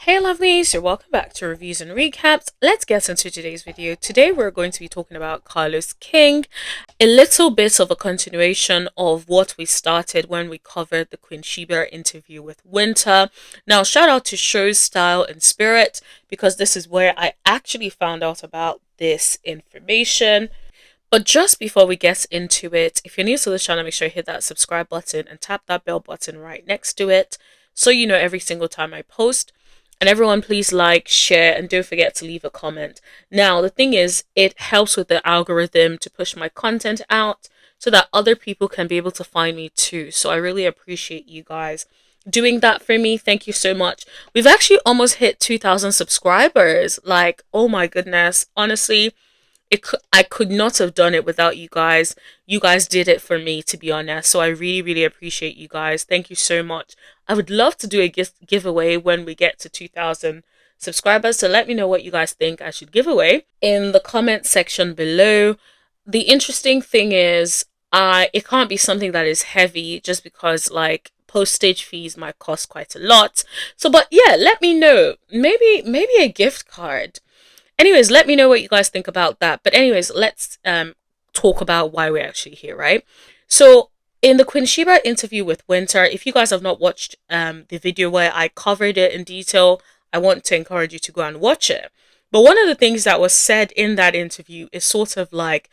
Hey lovelies, you're welcome back to Reviews and Recaps. Let's get into today's video. Today we're going to be talking about Carlos King, a little bit of a continuation of what we started when we covered the Queen Sheba interview with Winter. Now shout out to Show's Style and Spirit because this is where I actually found out about this information. But just before we get into it, if you're new to this channel, make sure you hit that subscribe button and tap that bell button right next to it so you know every single time I post. And everyone, please like, share, and don't forget to leave a comment. Now, the thing is, it helps with the algorithm to push my content out so that other people can be able to find me too. So I really appreciate you guys doing that for me. Thank you so much. We've actually almost hit 2,000 subscribers. Like, oh my goodness. Honestly, I could not have done it without you guys. You guys did it for me, to be honest. So I really appreciate you guys. Thank you so much. I would love to do a giveaway when we get to 2,000 subscribers. So let me know what you guys think I should give away in the comment section below. The interesting thing is, it can't be something that is heavy just because like postage fees might cost quite a lot. So, but yeah, let me know. Maybe a gift card. Anyways, let me know what you guys think about that. But anyways, let's talk about why we're actually here, right? So in the Queen Sheba interview with Winter, if you guys have not watched the video where I covered it in detail, I want to encourage you to go and watch it. But one of the things that was said in that interview is sort of like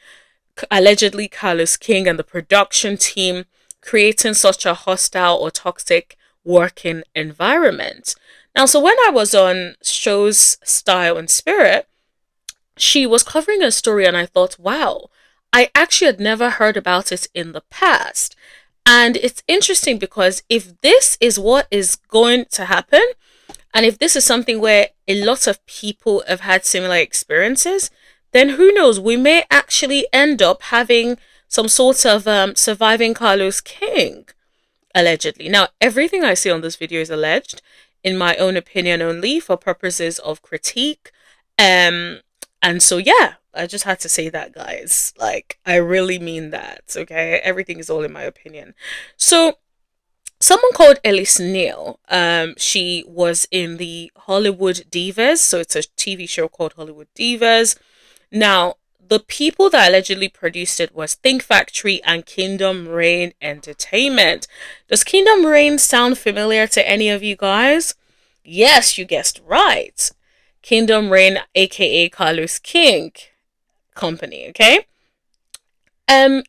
allegedly Carlos King and the production team creating such a hostile or toxic working environment. Now, so when I was on Show's Style and Spirit, she was covering a story and I thought, wow, I actually had never heard about it in the past. And it's interesting because if this is what is going to happen, and if this is something where a lot of people have had similar experiences, then who knows, we may actually end up having some sort of surviving Carlos King, allegedly. Now, everything I see on this video is alleged, in my own opinion only, for purposes of critique. And so, yeah, I just had to say that, guys. Like, I really mean that, okay? Everything is all in my opinion. So, someone called Elise Neal, she was in the Hollywood Divas. So, it's a TV show called Hollywood Divas. Now, the people that allegedly produced it was Think Factory and Kingdom Reign Entertainment. Does Kingdom Reign sound familiar to any of you guys? Yes, you guessed right. Kingdom Reign, aka Carlos King company, okay? And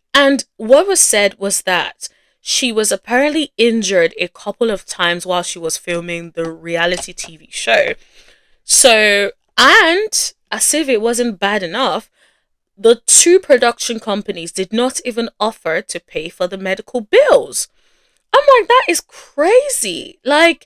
what was said was that she was apparently injured a couple of times while she was filming the reality TV show. So, and as if it wasn't bad enough, the two production companies did not even offer to pay for the medical bills. I'm like, that is crazy. Like,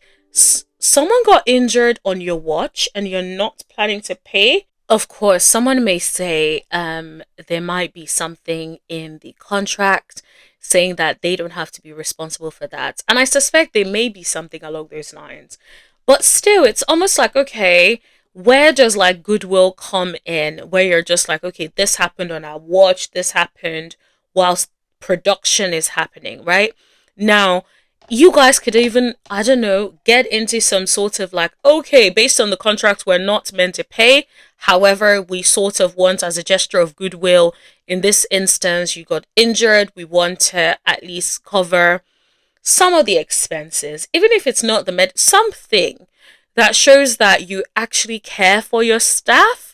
someone got injured on your watch and you're not planning to pay. Of course, someone may say there might be something in the contract saying that they don't have to be responsible for that. And I suspect there may be something along those lines. But still, it's almost like, okay, where does like goodwill come in? Where you're just like, okay, this happened on our watch, this happened whilst production is happening, right? Now, you guys could even, I don't know, get into some sort of like, okay, based on the contract, we're not meant to pay. However, we sort of want, as a gesture of goodwill, in this instance, you got injured. We want to at least cover some of the expenses, even if it's not the something that shows that you actually care for your staff.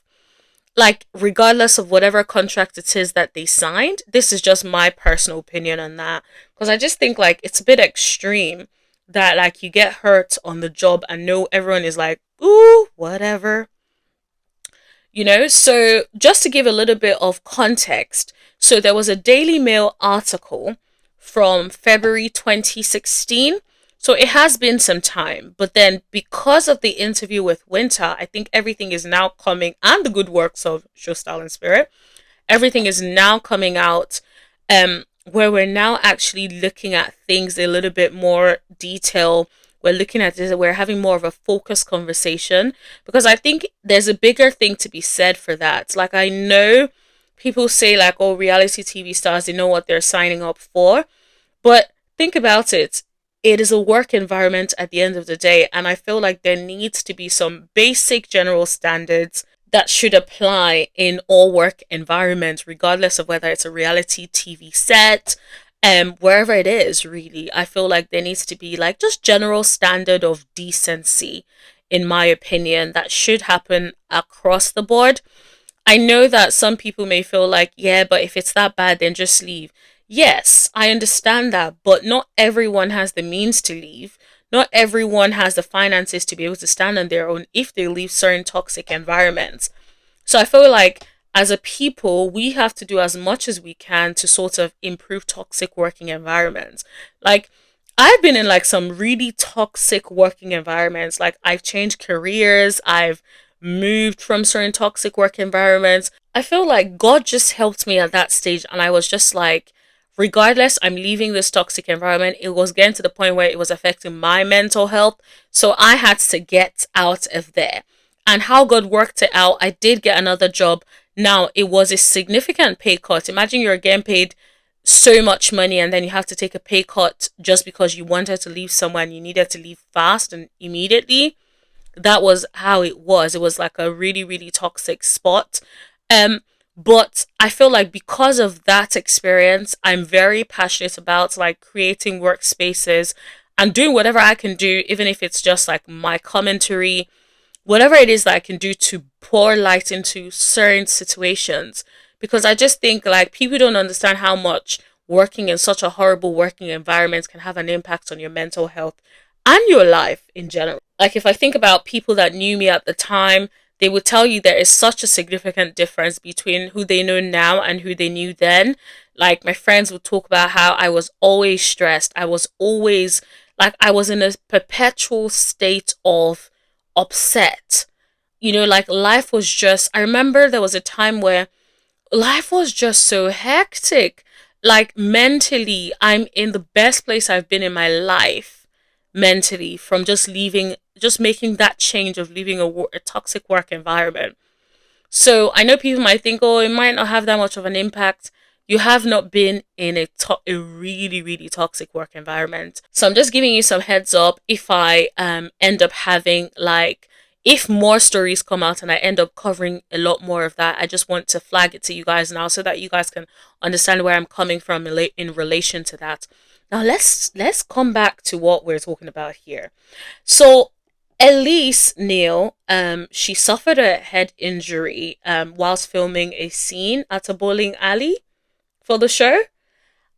Like, regardless of whatever contract it is that they signed, this is just my personal opinion on that. Because I just think, like, it's a bit extreme that, like, you get hurt on the job and no, everyone is like, ooh, whatever. You know, so just to give a little bit of context, so there was a Daily Mail article from February 2016. So it has been some time, but then because of the interview with Winter, I think everything is now coming, and the good works of Show Style and Spirit, everything is now coming out, where we're now actually looking at things a little bit more detail. We're looking at this, we're having more of a focused conversation, because I think there's a bigger thing to be said for that. Like, I know people say like, oh, reality TV stars, they know what they're signing up for, but think about it. it is a work environment at the end of the day. And I feel like there needs to be some basic general standards that should apply in all work environments, regardless of whether it's a reality TV set, wherever it is, really. I feel like there needs to be like just general standard of decency, in my opinion, that should happen across the board. I know that some people may feel like, yeah, but if it's that bad, then just leave. Yes, I understand that, but not everyone has the means to leave. Not everyone has the finances to be able to stand on their own if they leave certain toxic environments. So I feel like as a people, we have to do as much as we can to sort of improve toxic working environments. Like, I've been in like some really toxic working environments. Like, I've changed careers, I've moved from certain toxic work environments. I feel like God just helped me at that stage, and I was just like, regardless, I'm leaving this toxic environment. It was getting to the point where it was affecting my mental health. So I had to get out of there. And how God worked it out, I did get another job. Now, it was a significant pay cut. Imagine you're getting paid so much money and then you have to take a pay cut just because you wanted to leave somewhere and you needed to leave fast and immediately. That was how it was. It was like a really, really toxic spot. Um, but I feel like because of that experience, I'm very passionate about like creating workspaces and doing whatever I can do, even if it's just like my commentary, whatever it is that I can do to pour light into certain situations. Because I just think like people don't understand how much working in such a horrible working environment can have an impact on your mental health and your life in general. Like, if I think about people that knew me at the time, they would tell you there is such a significant difference between who they know now and who they knew then. Like, my friends would talk about how I was always stressed. I was always like, I was in a perpetual state of upset. You know, like life was just, I remember there was a time where life was just so hectic. Like, mentally, I'm in the best place I've been in my life mentally from just leaving, just making that change of leaving a toxic work environment. So I know people might think, oh, it might not have that much of an impact. You have not been in a really, really toxic work environment. So I'm just giving you some heads up if I end up having like, if more stories come out and I end up covering a lot more of that, I just want to flag it to you guys now so that you guys can understand where I'm coming from in relation to that. Now let's come back to what we're talking about here. So Elise Neal, she suffered a head injury whilst filming a scene at a bowling alley for the show.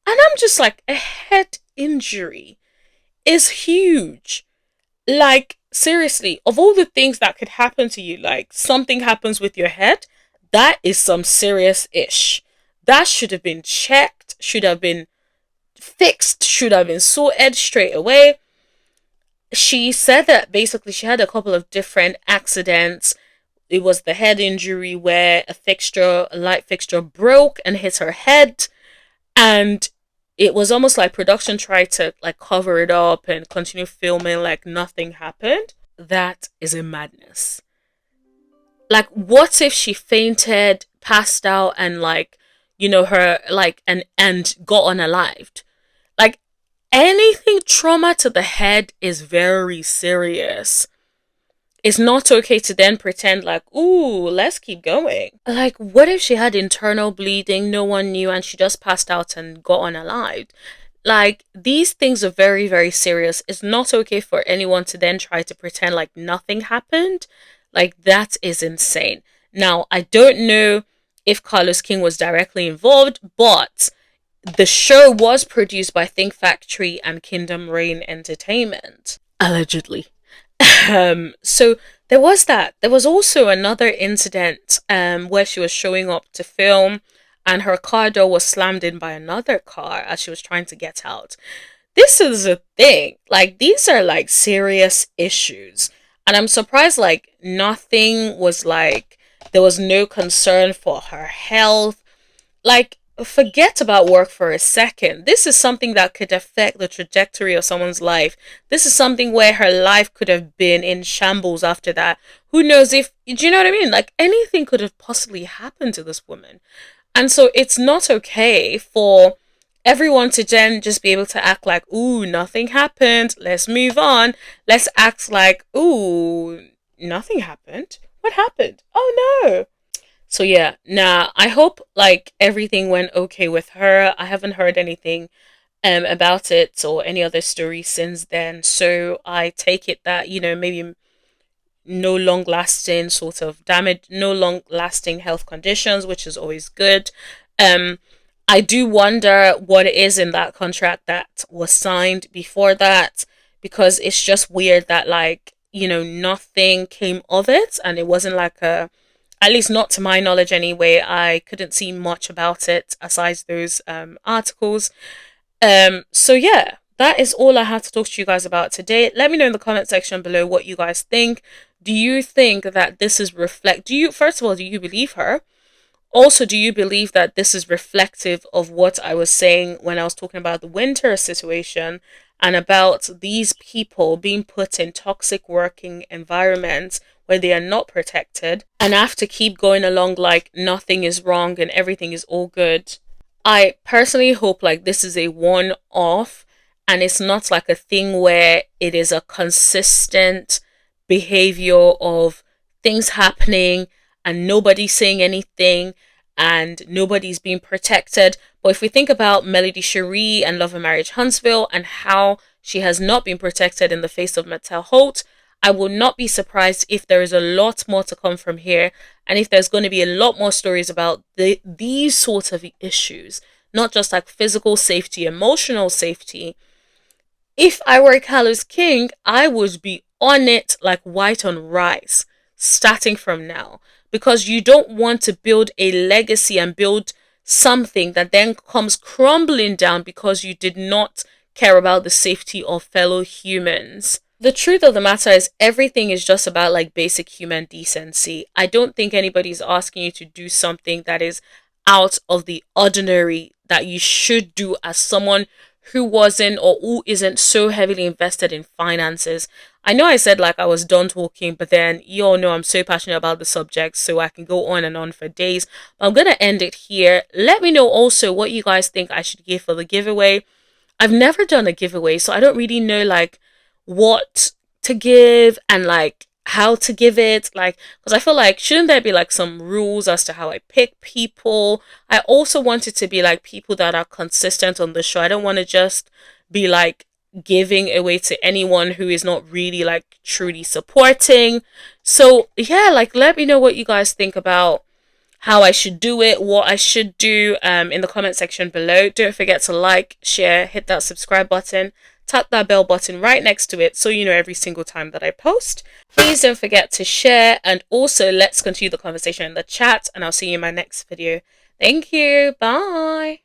And I'm just like, a head injury is huge. Like, seriously, of all the things that could happen to you, like something happens with your head, that is some serious ish. That should have been checked, should have been fixed, should have been sorted straight away. She said that basically she had a couple of different accidents. It was the head injury where a light fixture broke and hit her head, and it was almost like production tried to like cover it up and continue filming like nothing happened. That is a madness. Like, what if she fainted, passed out, and like, you know, her like and got unalived? Like, anything trauma to the head is very serious. It's not okay to then pretend like, ooh, let's keep going. Like, what if she had internal bleeding, no one knew, and she just passed out and got unalived? Like, these things are very, very serious. It's not okay for anyone to then try to pretend like nothing happened. Like, that is insane. Now, I don't know if Carlos King was directly involved, but the show was produced by Think Factory and Kingdom Reign Entertainment. Allegedly. So there was that. There was also another incident where she was showing up to film and her car door was slammed in by another car as she was trying to get out. This is a thing. Like, these are like serious issues. And I'm surprised like nothing was like, there was no concern for her health. Like, forget about work for a second. This is something that could affect the trajectory of someone's life. This is something where her life could have been in shambles after that. Who knows if, do you know what I mean? Like, anything could have possibly happened to this woman. And so it's not okay for everyone to then just be able to act like, ooh, nothing happened, let's move on. Let's act like, ooh, nothing happened. What happened? Oh no. So yeah, nah, I hope like everything went okay with her. I haven't heard anything about it or any other story since then. So I take it that, maybe no long lasting sort of damage, no long lasting health conditions, which is always good. Um, I do wonder what it is in that contract that was signed before that, because it's just weird that, like, nothing came of it, and it wasn't like a, at least not to my knowledge anyway. I couldn't see much about it aside those articles. So yeah, that is all I have to talk to you guys about today. Let me know in the comment section below what you guys think. Do you think that this is first of all, do you believe her? Also, do you believe that this is reflective of what I was saying when I was talking about the winter situation and about these people being put in toxic working environments where they are not protected and have to keep going along like nothing is wrong and everything is all good? I personally hope like this is a one off and it's not like a thing where it is a consistent behavior of things happening and nobody's saying anything and nobody's being protected. But if we think about Melody Cherie and Love and Marriage Huntsville and how she has not been protected in the face of Mattel Holt, I will not be surprised if there is a lot more to come from here, and if there's going to be a lot more stories about these sort of issues, not just like physical safety, emotional safety. If I were Carlos King, I would be on it like white on rice, starting from now, because you don't want to build a legacy and build something that then comes crumbling down because you did not care about the safety of fellow humans. The truth of the matter is everything is just about like basic human decency. I don't think anybody's asking you to do something that is out of the ordinary that you should do as someone who wasn't or who isn't so heavily invested in finances. I know I said like I was done talking, but then you all know I'm so passionate about the subject, so I can go on and on for days. But I'm gonna end it here. Let me know also what you guys think I should give for the giveaway. I've never done a giveaway, so I don't really know like what to give and like how to give it, like, because I feel like shouldn't there be like some rules as to how I pick people? I also want it to be like people that are consistent on the show. I don't want to just be like giving away to anyone who is not really like truly supporting. So yeah, like let me know what you guys think about how I should do it, what I should do in the comment section below. Don't forget to like, share, hit that subscribe button, tap that bell button right next to it so you know every single time that I post. Please don't forget to share, and also let's continue the conversation in the chat, and I'll see you in my next video. Thank you. Bye.